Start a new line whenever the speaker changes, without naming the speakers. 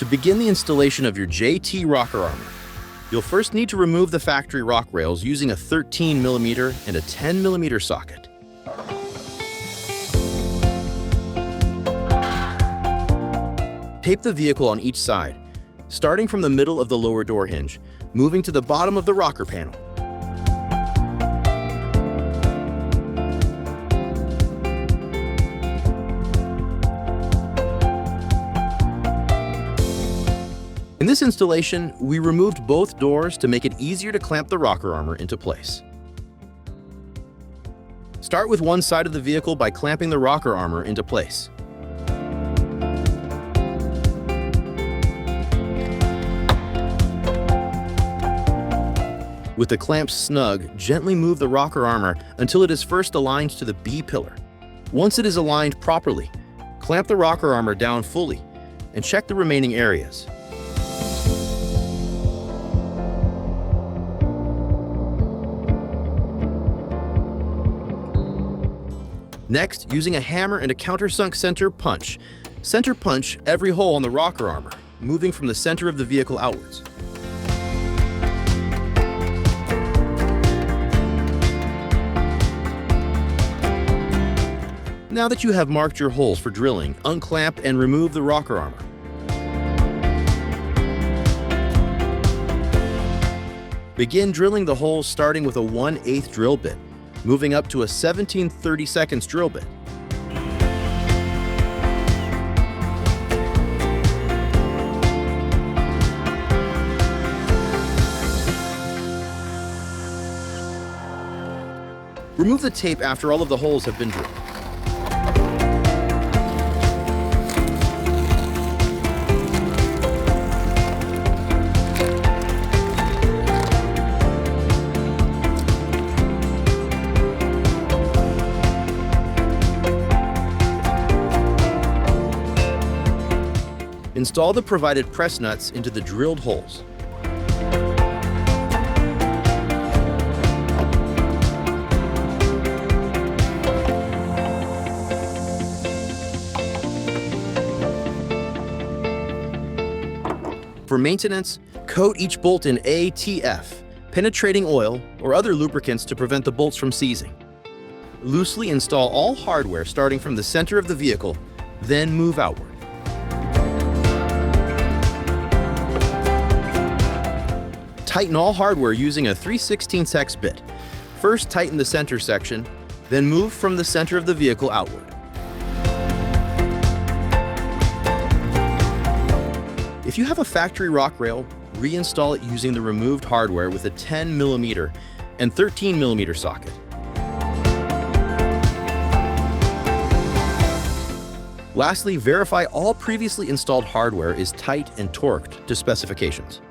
begin the installation of your JT rocker armor, you'll first need to remove the factory rock rails using a 13mm and a 10mm socket. Tape the vehicle on each side, starting from the middle of the lower door hinge, moving to the bottom of the rocker panel. In this installation, we removed both doors to make it easier to clamp the rocker armor into place. Start with one side of the vehicle by clamping the rocker armor into place. With the clamps snug, gently move the rocker armor until it is first aligned to the B pillar. Once it is aligned properly, clamp the rocker armor down fully and check the remaining areas. Next, using a hammer and a countersunk center punch every hole on the rocker armor, moving from the center of the vehicle outwards. Now that you have marked your holes for drilling, unclamp and remove the rocker armor. Begin drilling the holes starting with a 1/8 drill bit, moving up to a 17/32 drill bit. Remove the tape after all of the holes have been drilled. Install the provided press nuts into the drilled holes. For maintenance, coat each bolt in ATF, penetrating oil, or other lubricants to prevent the bolts from seizing. Loosely install all hardware starting from the center of the vehicle, then move outward. Tighten all hardware using a 3/16 hex bit. First tighten the center section, then move from the center of the vehicle outward. If you have a factory rock rail, reinstall it using the removed hardware with a 10mm and 13mm socket. Lastly, verify all previously installed hardware is tight and torqued to specifications.